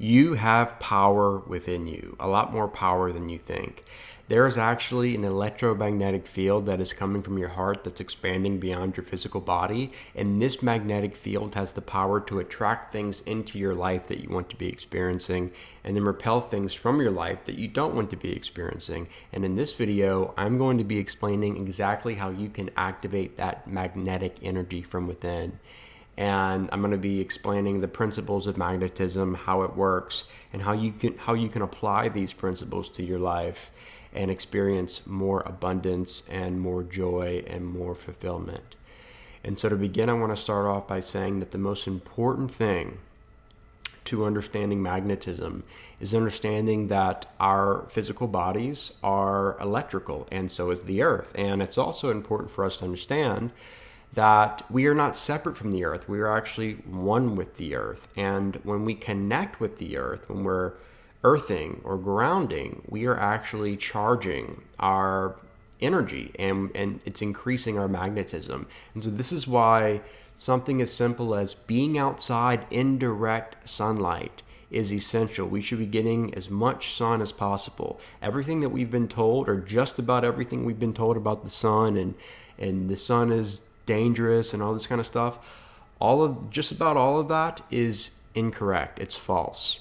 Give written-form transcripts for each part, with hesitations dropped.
You have power within you, a lot more power than you think. There is actually an electromagnetic field that is coming from your heart that's expanding beyond your physical body. And this magnetic field has the power to attract things into your life that you want to be experiencing and then repel things from your life that you don't want to be experiencing. And in this video, I'm going to be explaining exactly how you can activate that magnetic energy from within. And I'm going to be explaining the principles of magnetism, how it works, and how you can apply these principles to your life and experience more abundance and more joy and more fulfillment. And so to begin, I want to start off by saying that the most important thing to understanding magnetism is understanding that our physical bodies are electrical, and so is the earth. And it's also important for us to understand that we are not separate from the earth. We are actually one with the earth. And when we connect with the earth, when we're earthing or grounding, we are actually charging our energy and it's increasing our magnetism. And so this is why something as simple as being outside in direct sunlight is essential. We should be getting as much sun as possible. Everything that we've been told, or just about everything we've been told about the sun, and the sun is dangerous and all this kind of stuff, just about all of that is incorrect. It's false.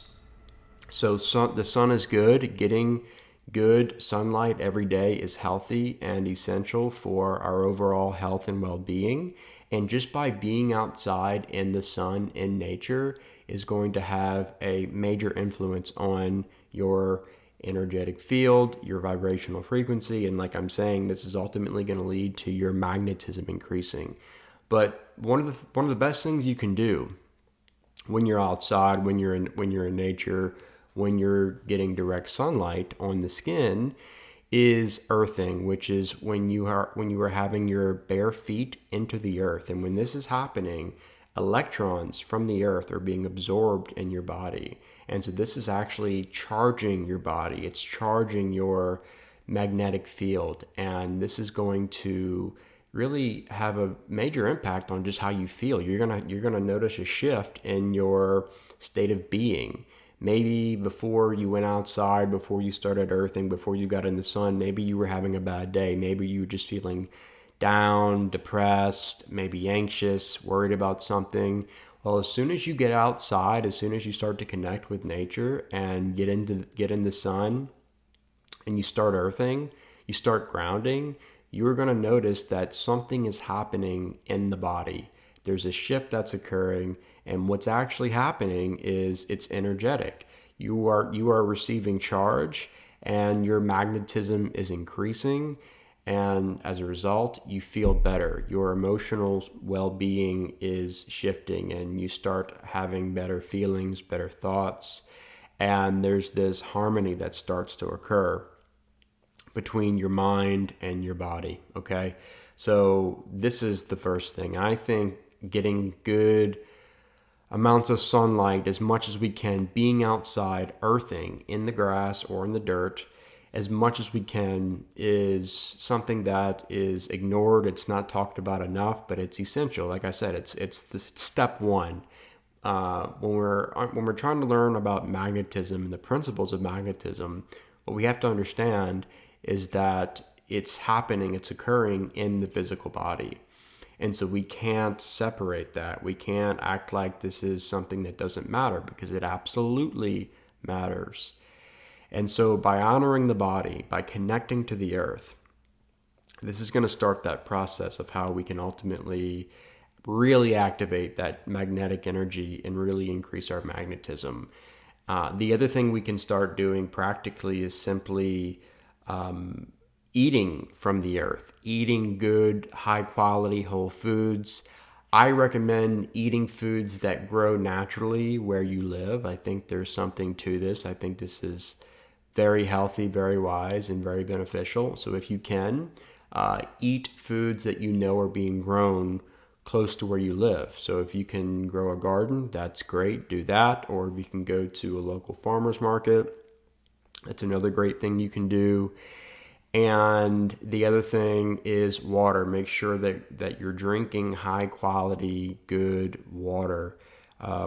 So the sun is good. Getting good sunlight every day is healthy and essential for our overall health and well-being. And just by being outside in the sun in nature is going to have a major influence on your energetic field, your vibrational frequency, and like I'm saying, this is ultimately going to lead to your magnetism increasing. But one of the best things you can do when you're outside, when you're in nature, when you're getting direct sunlight on the skin, is earthing, which is when you are having your bare feet into the earth. And when this is happening, electrons from the earth are being absorbed in your body. And so this is actually charging your body. It's charging your magnetic field. And this is going to really have a major impact on just how you feel. You're gonna notice a shift in your state of being. Maybe before you went outside, before you started earthing, before you got in the sun, maybe you were having a bad day. Maybe you were just feeling down, depressed, maybe anxious, worried about something. Well, as soon as you get outside, as soon as you start to connect with nature and get in the sun and you start earthing, you start grounding, you're going to notice that something is happening in the body. There's a shift that's occurring, and what's actually happening is it's energetic. You are receiving charge and your magnetism is increasing. And as a result, you feel better. Your emotional well-being is shifting and you start having better feelings, better thoughts. And there's this harmony that starts to occur between your mind and your body, okay? So this is the first thing. I think getting good amounts of sunlight as much as we can, being outside, earthing in the grass or in the dirt, as much as we can, is something that is ignored. It's not talked about enough, but it's essential. Like I said, it's step one. When we're trying to learn about magnetism and the principles of magnetism, what we have to understand is that it's happening, it's occurring in the physical body. And so we can't separate that. We can't act like this is something that doesn't matter, because it absolutely matters. And so by honoring the body, by connecting to the earth, this is going to start that process of how we can ultimately really activate that magnetic energy and really increase our magnetism. The other thing we can start doing practically is simply eating from the earth, eating good, high quality whole foods. I recommend eating foods that grow naturally where you live. I think there's something to this. I think this is very healthy, very wise, and very beneficial. So if you can, eat foods that you know are being grown close to where you live. So if you can grow a garden, that's great, do that. Or if you can go to a local farmer's market, that's another great thing you can do. And the other thing is water. Make sure that you're drinking high quality, good water.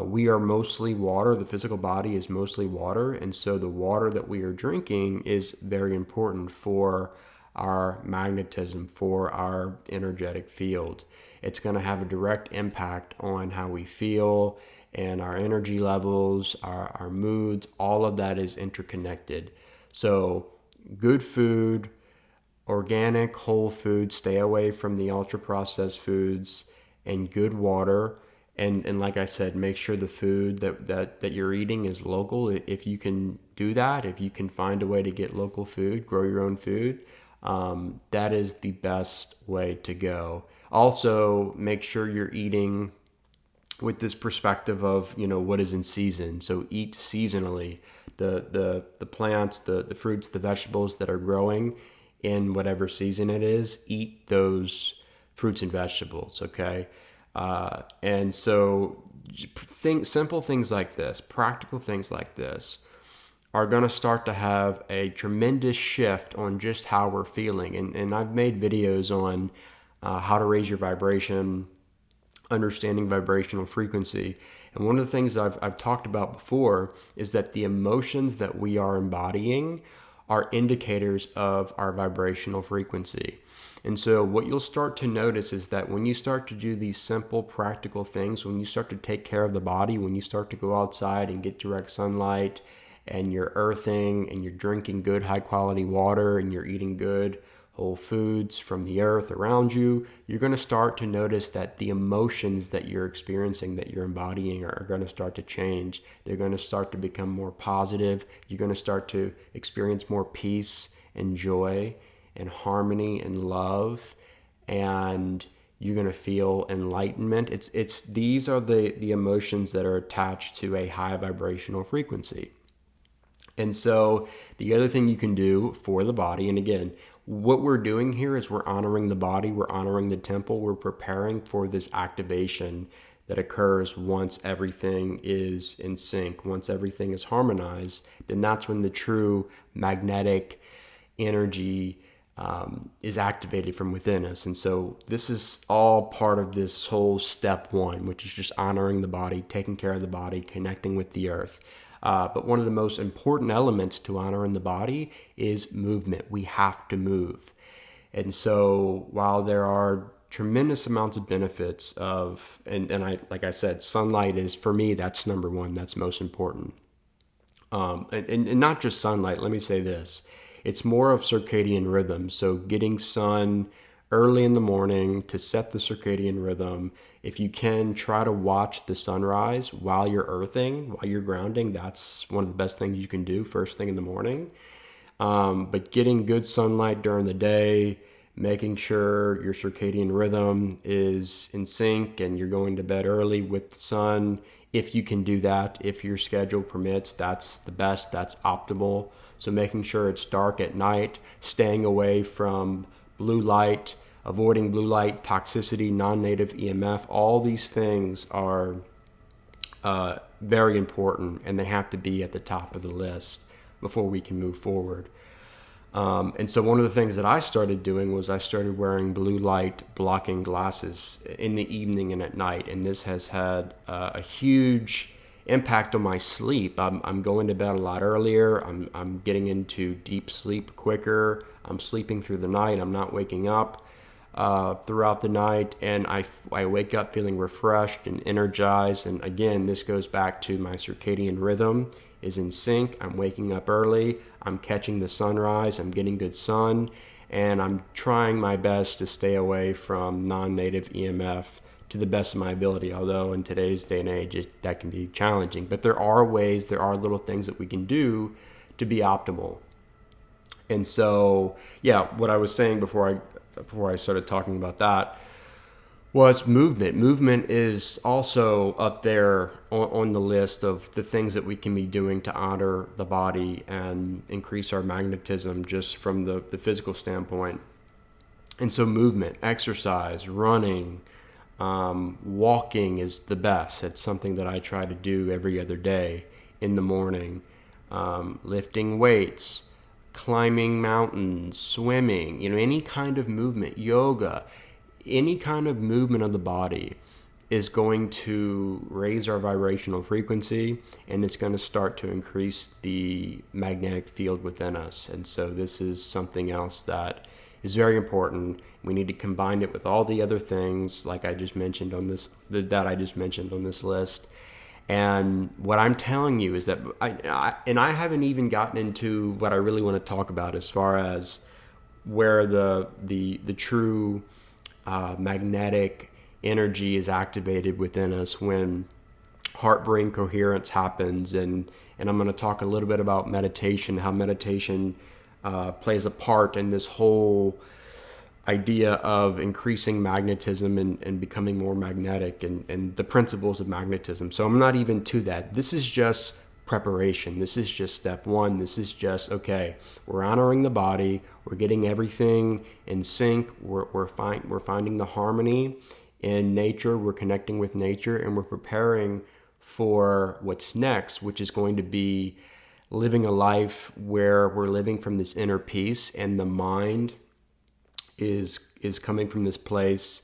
We are mostly water. The physical body is mostly water. And so the water that we are drinking is very important for our magnetism, for our energetic field. It's going to have a direct impact on how we feel and our energy levels, our moods. All of that is interconnected. So, good food, organic, whole food, stay away from the ultra processed foods, and good water. And like I said, make sure the food that you're eating is local. If you can do that, if you can find a way to get local food, grow your own food, that is the best way to go. Also, make sure you're eating with this perspective of, what is in season. So eat seasonally. The plants, the fruits, the vegetables that are growing in whatever season it is, eat those fruits and vegetables. Okay. And so simple things like this, practical things like this are going to start to have a tremendous shift on just how we're feeling. And I've made videos on how to raise your vibration, understanding vibrational frequency. And one of the things I've talked about before is that the emotions that we are embodying are indicators of our vibrational frequency. And so what you'll start to notice is that when you start to do these simple, practical things, when you start to take care of the body, when you start to go outside and get direct sunlight, and you're earthing, and you're drinking good, high quality water, and you're eating good whole foods from the earth around you, you're going to start to notice that the emotions that you're experiencing, that you're embodying, are going to start to change. They're going to start to become more positive. You're going to start to experience more peace and joy and harmony and love, and you're going to feel enlightenment. It's these are the emotions that are attached to a high vibrational frequency. And so the other thing you can do for the body, and again, what we're doing here is we're honoring the body, we're honoring the temple, we're preparing for this activation that occurs once everything is in sync, once everything is harmonized. Then that's when the true magnetic energy is activated from within us. And so this is all part of this whole step one, which is just honoring the body, taking care of the body, connecting with the earth. But one of the most important elements to honoring the body is movement. We have to move. And so while there are tremendous amounts of benefits of, and I, like I said, sunlight is, for me, that's number one, that's most important. And not just sunlight, let me say this. It's more of circadian rhythm. So getting sun early in the morning to set the circadian rhythm. If you can, try to watch the sunrise while you're earthing, while you're grounding. That's one of the best things you can do first thing in the morning. But getting good sunlight during the day, making sure your circadian rhythm is in sync and you're going to bed early with the sun. If you can do that, if your schedule permits, that's the best, that's optimal. So making sure it's dark at night, staying away from blue light, avoiding blue light toxicity, non-native EMF, all these things are very important, and they have to be at the top of the list before we can move forward. And so one of the things that I started doing was I started wearing blue light blocking glasses in the evening and at night, and this has had a huge impact on my sleep. I'm going to bed a lot earlier. I'm getting into deep sleep quicker. I'm sleeping through the night. I'm not waking up throughout the night, and I wake up feeling refreshed and energized. And again, this goes back to my circadian rhythm is in sync. I'm waking up early. I'm catching the sunrise. I'm getting good sun, and I'm trying my best to stay away from non-native EMF to the best of my ability, although in today's day and age that can be challenging. But there are ways, there are little things that we can do to be optimal. And so, yeah, what I was saying before I started talking about that was movement. Movement is also up there on the list of the things that we can be doing to honor the body and increase our magnetism just from the physical standpoint. And so movement, exercise, running, walking is the best. It's something that I try to do every other day in the morning. Lifting weights, climbing mountains, swimming, any kind of movement, yoga, any kind of movement of the body is going to raise our vibrational frequency, and it's going to start to increase the magnetic field within us. And so this is something else that is very important. We need to combine it with all the other things like I just mentioned on this that I just mentioned on this list. And what I'm telling you is that I haven't even gotten into what I really want to talk about as far as where the true magnetic energy is activated within us when heart-brain coherence happens. And I'm going to talk a little bit about meditation, how meditation plays a part in this whole idea of increasing magnetism and becoming more magnetic, and the principles of magnetism. So I'm not even to that. This is just preparation. This is just step one. This is just, okay, we're honoring the body. We're getting everything in sync. We're finding the harmony in nature. We're connecting with nature, and we're preparing for what's next, which is going to be living a life where we're living from this inner peace, and the mind is coming from this place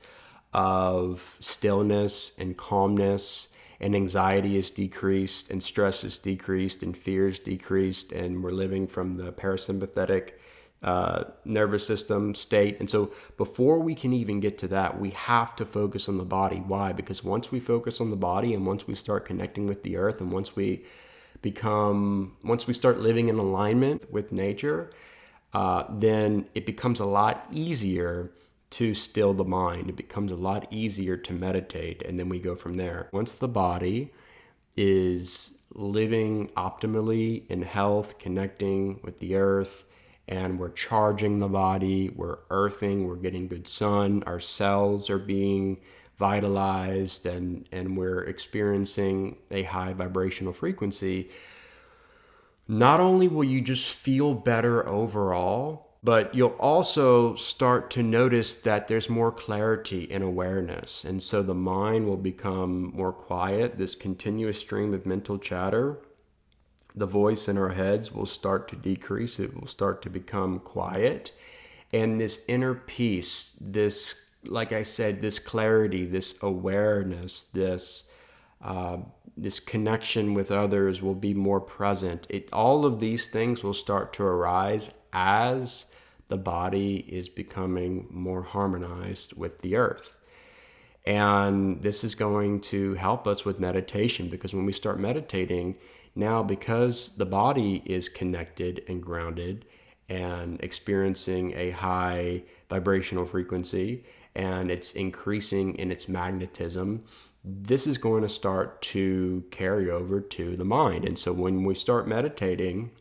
of stillness and calmness, and anxiety is decreased, and stress is decreased, and fear is decreased, and we're living from the parasympathetic nervous system state. And so before we can even get to that, we have to focus on the body. Why? Because once we focus on the body, and once we start connecting with the earth, and once we start living in alignment with nature, then it becomes a lot easier to still the mind. It becomes a lot easier to meditate, and then we go from there. Once the body is living optimally in health, connecting with the earth, and we're charging the body, we're earthing, we're getting good sun, our cells are being vitalized, and we're experiencing a high vibrational frequency, not only will you just feel better overall, but you'll also start to notice that there's more clarity and awareness. And so the mind will become more quiet. This continuous stream of mental chatter, the voice in our heads will start to decrease. It will start to become quiet. And this inner peace, this, like I said, this clarity, this awareness, this connection with others will be more present. All of these things will start to arise as the body is becoming more harmonized with the earth. And this is going to help us with meditation, because when we start meditating, now because the body is connected and grounded and experiencing a high vibrational frequency, and it's increasing in its magnetism, this is going to start to carry over to the mind. And so when we start meditating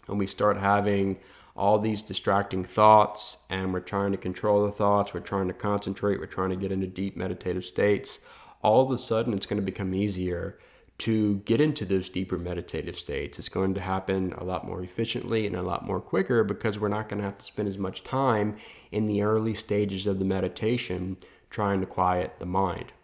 and we start having all these distracting thoughts, and we're trying to control the thoughts, we're trying to concentrate, we're trying to get into deep meditative states, all of a sudden it's going to become easier to get into those deeper meditative states. It's going to happen a lot more efficiently and a lot more quicker, because we're not going to have to spend as much time in the early stages of the meditation trying to quiet the mind.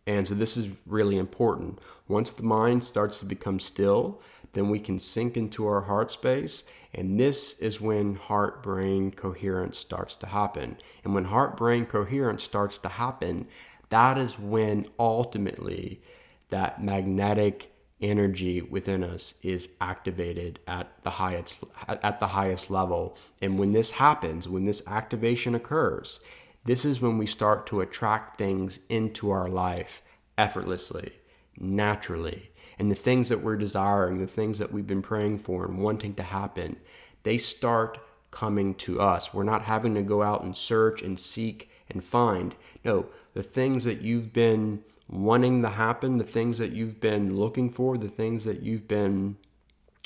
And so this is really important. Once the mind starts to become still, then we can sink into our heart space. And this is when heart-brain coherence starts to happen. And when heart-brain coherence starts to happen, that is when ultimately that magnetic energy within us is activated at the highest level. And when this happens, when this activation occurs, this is when we start to attract things into our life effortlessly, naturally. And the things that we're desiring, the things that we've been praying for and wanting to happen, they start coming to us. We're not having to go out and search and seek and find. No, the things that you've been wanting to happen, the things that you've been looking for, the things that you've been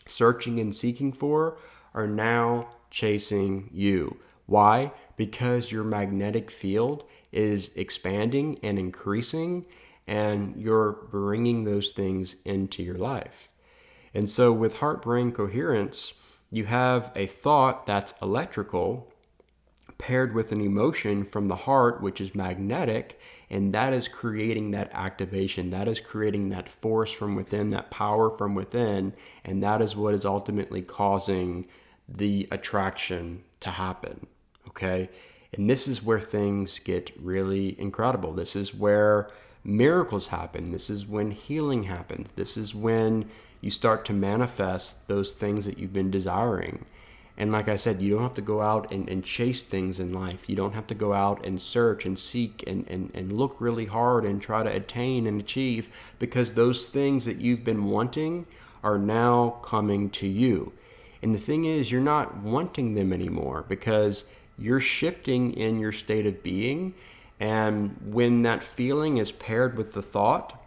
searching and seeking for are now chasing you. Why? Because your magnetic field is expanding and increasing, and you're bringing those things into your life. And so with heart-brain coherence, you have a thought that's electrical paired with an emotion from the heart, which is magnetic, and that is creating that activation. That is creating that force from within, that power from within, and that is what is ultimately causing the attraction to happen. Okay? And this is where things get really incredible. This is where miracles happen. This is when healing happens. This is when you start to manifest those things that you've been desiring. And like I said, you don't have to go out and chase things in life. You don't have to go out and search and seek and look really hard and try to attain and achieve, because those things that you've been wanting are now coming to you. And the thing is, you're not wanting them anymore because you're shifting in your state of being. And when that feeling is paired with the thought,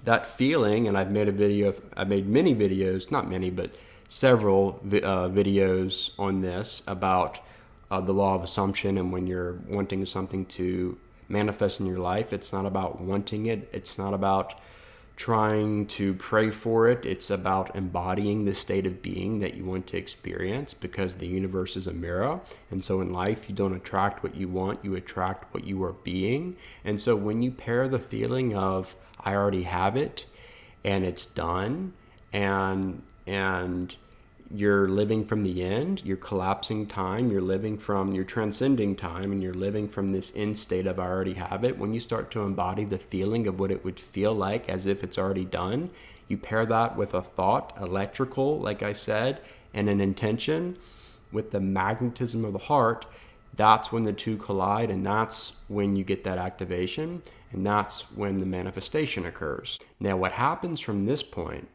that feeling, and I've made many videos, not many, but several videos on this about the law of assumption. And when you're wanting something to manifest in your life, it's not about wanting it. It's not about trying to pray for it. It's about embodying the state of being that you want to experience, because the universe is a mirror. And so in life, you don't attract what you want, you attract what you are being. And so when you pair the feeling of, I already have it and it's done, and you're living from the end, you're collapsing time, you're transcending time, and you're living from this end state of I already have it. When you start to embody the feeling of what it would feel like as if it's already done, you pair that with a thought, electrical, like I said, and an intention with the magnetism of the heart. That's when the two collide, and that's when you get that activation, and that's when the manifestation occurs. Now, what happens from this point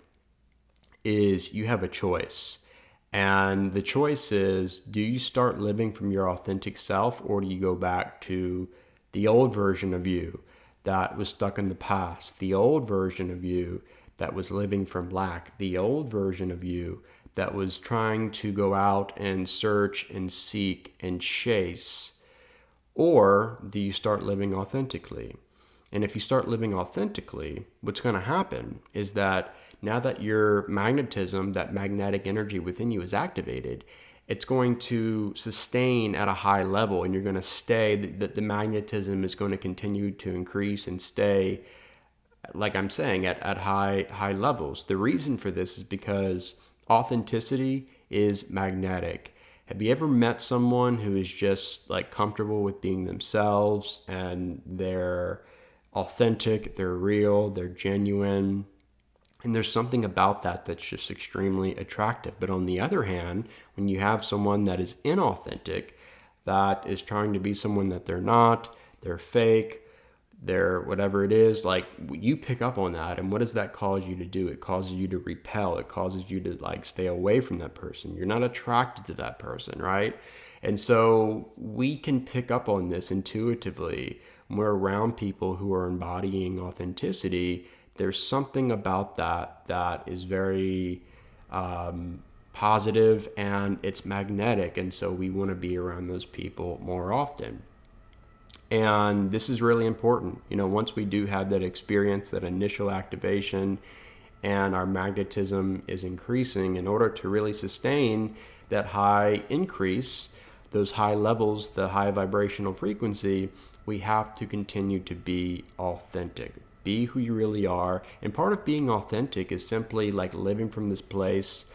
is you have a choice. And the choice is, do you start living from your authentic self, or do you go back to the old version of you that was stuck in the past, the old version of you that was living from lack, the old version of you that was trying to go out and search and seek and chase? Or do you start living authentically? And if you start living authentically, what's going to happen is that now that your magnetism, that magnetic energy within you is activated, it's going to sustain at a high level, and you're going to stay, that the magnetism is going to continue to increase and stay, like I'm saying, at high levels. The reason for this is because authenticity is magnetic. Have you ever met someone who is just like comfortable with being themselves, and they're authentic, they're real, they're genuine? And there's something about that that's just extremely attractive. But on the other hand, when you have someone that is inauthentic, that is trying to be someone that they're not, they're fake, they're whatever it is, like, you pick up on that. And what does that cause you to do? It causes you to repel. It causes you to like stay away from that person. You're not attracted to that person, right? And so we can pick up on this intuitively when we're around people who are embodying authenticity. There's something about that is very positive, and it's magnetic. And so we want to be around those people more often. And this is really important. Once we do have that experience, that initial activation, and our magnetism is increasing, in order to really sustain that high increase, those high levels, the high vibrational frequency, we have to continue to be authentic. Be who you really are. And part of being authentic is simply like living from this place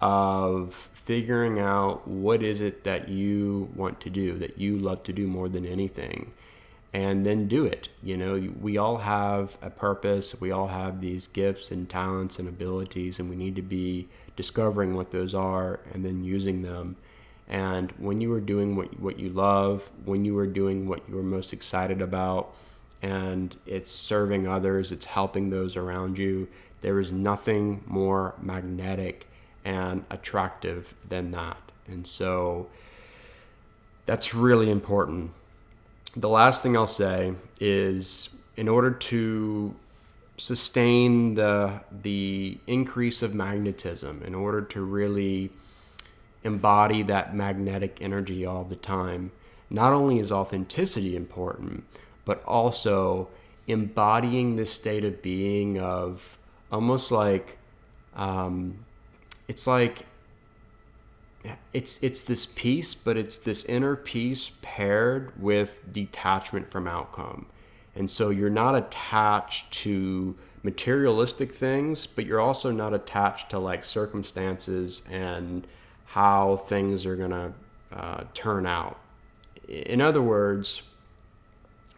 of figuring out what is it that you want to do, that you love to do more than anything, and then do it. We all have a purpose. We all have these gifts and talents and abilities, and we need to be discovering what those are and then using them. And when you are doing what you love, when you are doing what you are most excited about, and it's serving others, it's helping those around you, there is nothing more magnetic and attractive than that. And so that's really important. The last thing I'll say is, in order to sustain the increase of magnetism, in order to really embody that magnetic energy all the time, not only is authenticity important, but also embodying this state of being of almost like, it's this peace, but it's this inner peace paired with detachment from outcome. And so you're not attached to materialistic things, but you're also not attached to like circumstances and how things are gonna turn out. In other words,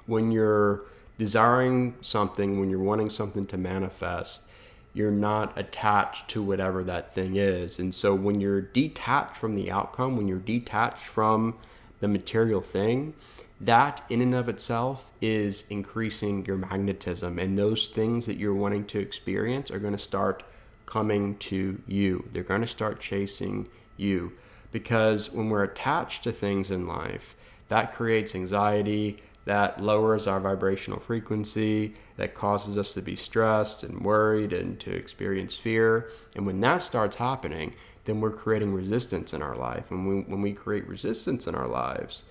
when you're desiring something, when you're wanting something to manifest, you're not attached to whatever that thing is. And so when you're detached from the outcome, when you're detached from the material thing, that in and of itself is increasing your magnetism. And those things that you're wanting to experience are going to start coming to you. They're going to start chasing you. Because when we're attached to things in life, that creates anxiety, that lowers our vibrational frequency, that causes us to be stressed and worried and to experience fear. And when that starts happening, then we're creating resistance in our life. And when we create resistance in our lives,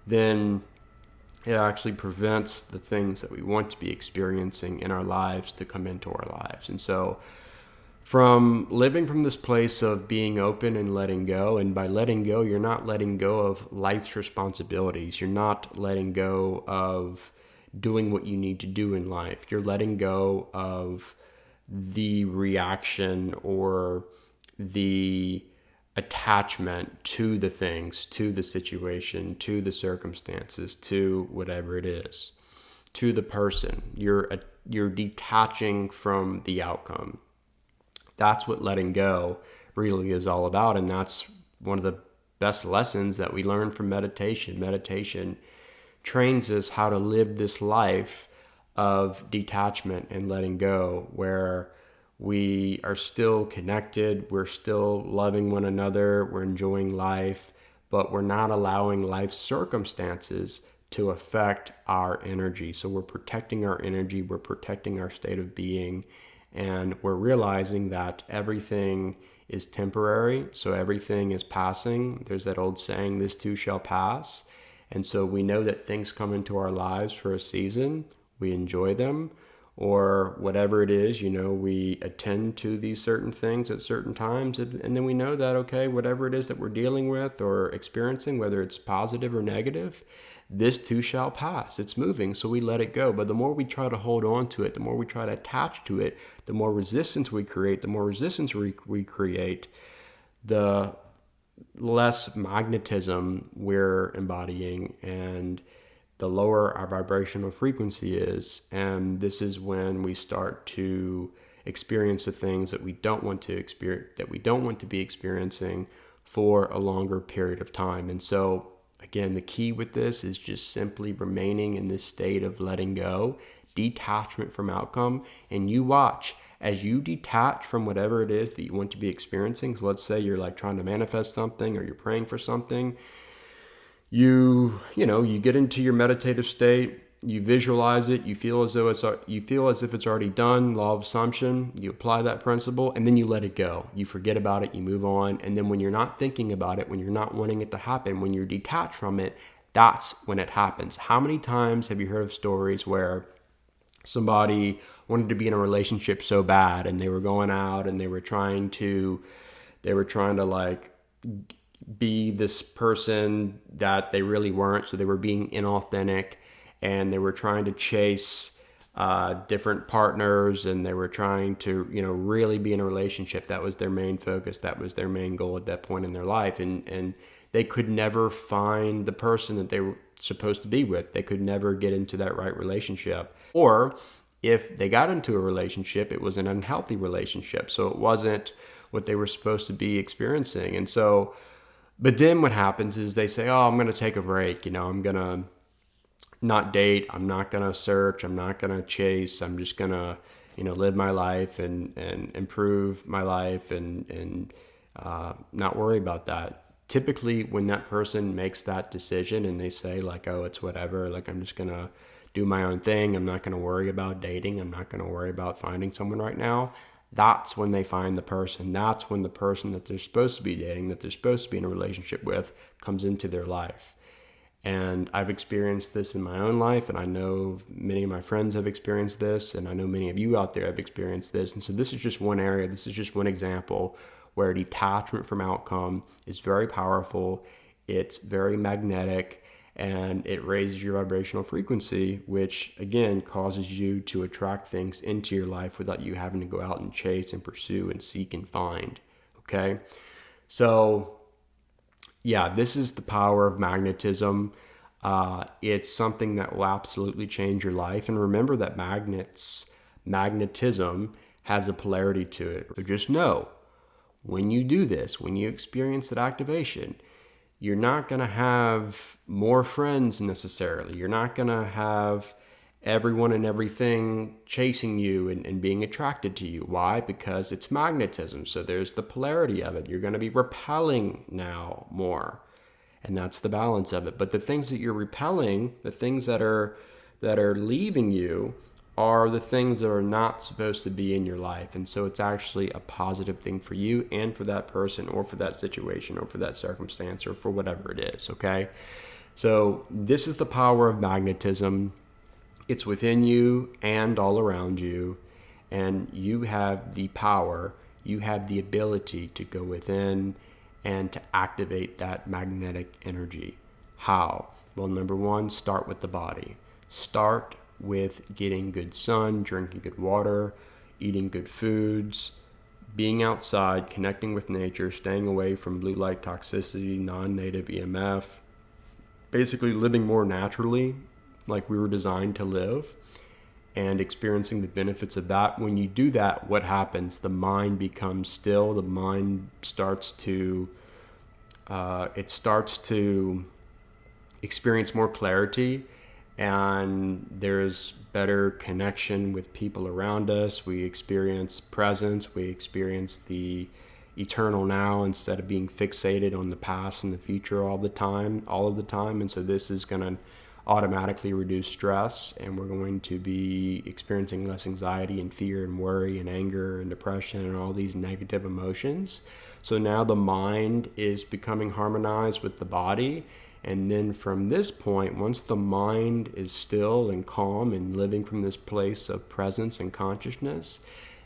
then it actually prevents the things that we want to be experiencing in our lives to come into our lives. And so from living from this place of being open and letting go, and by letting go, you're not letting go of life's responsibilities. You're not letting go of doing what you need to do in life. You're letting go of the reaction or the attachment to the things, to the situation, to the circumstances, to whatever it is, to the person. You're detaching from the outcome. That's what letting go really is all about. And that's one of the best lessons that we learn from meditation. Meditation trains us how to live this life of detachment and letting go, where we are still connected, we're still loving one another, we're enjoying life, but we're not allowing life circumstances to affect our energy. So we're protecting our energy, we're protecting our state of being, and we're realizing that everything is temporary, so everything is passing. There's that old saying, this too shall pass. And so we know that things come into our lives for a season, we enjoy them, or whatever it is, we attend to these certain things at certain times. And then we know that, okay, whatever it is that we're dealing with or experiencing, whether it's positive or negative, this too shall pass. It's moving, so we let it go. But the more we try to hold on to it, the more we try to attach to it, the more resistance we create. The more resistance we create, the less magnetism we're embodying, and the lower our vibrational frequency is. And this is when we start to experience the things that we don't want to experience, that we don't want to be experiencing for a longer period of time. And so again, the key with this is just simply remaining in this state of letting go, detachment from outcome. And you watch as you detach from whatever it is that you want to be experiencing. So let's say you're like trying to manifest something, or you're praying for something. You get into your meditative state, you visualize it, you feel as if it's already done, law of assumption, you apply that principle, and then you let it go. You forget about it, you move on. And then when you're not thinking about it, when you're not wanting it to happen, when you're detached from it, that's when it happens. How many times have you heard of stories where somebody wanted to be in a relationship so bad, and they were going out and they were trying to like be this person that they really weren't, so they were being inauthentic, and they were trying to chase different partners, and they were trying to really be in a relationship. That was their main focus, that was their main goal at that point in their life, and they could never find the person that they were supposed to be with. They could never get into that right relationship. Or if they got into a relationship, it was an unhealthy relationship, so it wasn't what they were supposed to be experiencing. And so, but then what happens is they say, oh, I'm going to take a break. I'm going to not date. I'm not going to search. I'm not going to chase. I'm just going to, live my life and improve my life and not worry about that. Typically, when that person makes that decision and they say like, oh, it's whatever, like I'm just going to do my own thing. I'm not going to worry about dating. I'm not going to worry about finding someone right now. That's when they find the person. That's when the person that they're supposed to be dating, that they're supposed to be in a relationship with, comes into their life. And I've experienced this in my own life, and I know many of my friends have experienced this, and I know many of you out there have experienced this. And so this is just one area, this is just one example where detachment from outcome is very powerful, it's very magnetic, and it raises your vibrational frequency, which again causes you to attract things into your life without you having to go out and chase and pursue and seek and find. Okay? So yeah, this is the power of magnetism. It's something that will absolutely change your life. And remember that magnetism has a polarity to it. So just know, when you do this, when you experience that activation, you're not going to have more friends necessarily. You're not going to have everyone and everything chasing you and being attracted to you. Why? Because it's magnetism. So there's the polarity of it. You're going to be repelling now more. And that's the balance of it. But the things that you're repelling, the things that are leaving you, are the things that are not supposed to be in your life. And so it's actually a positive thing for you and for that person or for that situation or for that circumstance or for whatever it is, okay? So this is the power of magnetism. It's within you and all around you. And you have the power, you have the ability to go within and to activate that magnetic energy. How? Well, number one, start with the body. Start with getting good sun, drinking good water, eating good foods, being outside, connecting with nature, staying away from blue light toxicity, non-native EMF, basically living more naturally like we were designed to live and experiencing the benefits of that. When you do that, what happens? The mind becomes still. The mind starts to experience more clarity, and there's better connection with people around us. We experience presence. We experience the eternal now instead of being fixated on the past and the future all of the time. And so this is going to automatically reduce stress, and we're going to be experiencing less anxiety and fear and worry and anger and depression and all these negative emotions. So now the mind is becoming harmonized with the body. And then from this point, once the mind is still and calm and living from this place of presence and consciousness,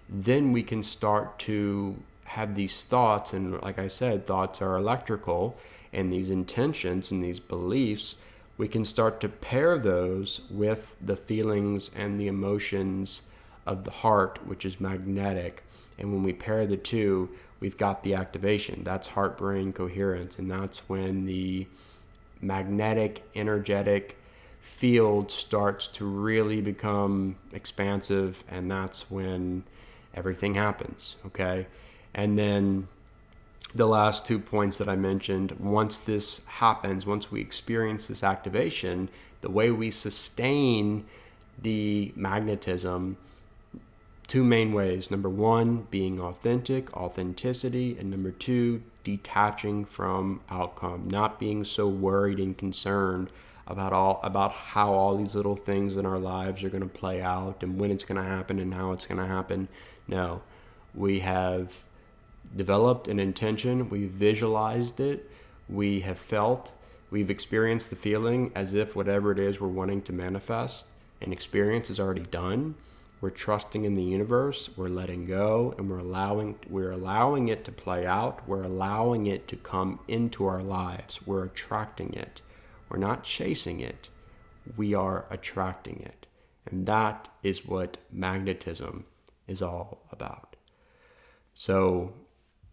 then we can start to have these thoughts. And like I said, thoughts are electrical, and these intentions and these beliefs, we can start to pair those with the feelings and the emotions of the heart, which is magnetic. And when we pair the two, we've got the activation. That's heart-brain coherence. And that's when the magnetic, energetic field starts to really become expansive. And that's when everything happens, okay? And then the last 2 points that I mentioned, once this happens, once we experience this activation, the way we sustain the magnetism, 2 main ways. Number 1, being authenticity, and number 2, detaching from outcome, not being so worried and concerned about how all these little things in our lives are going to play out and when it's going to happen and how it's going to happen. No, we have developed an intention, we've visualized it, we have felt, we've experienced the feeling as if whatever it is we're wanting to manifest and experience is already done. We're trusting in the universe, we're letting go, and we're allowing it to play out. We're allowing it to come into our lives. We're attracting it. We're not chasing it. We are attracting it. And that is what magnetism is all about. So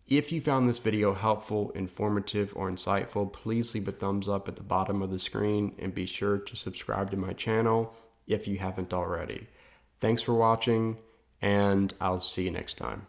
if you found this video helpful, informative, or insightful, please leave a thumbs up at the bottom of the screen and be sure to subscribe to my channel if you haven't already. Thanks for watching, and I'll see you next time.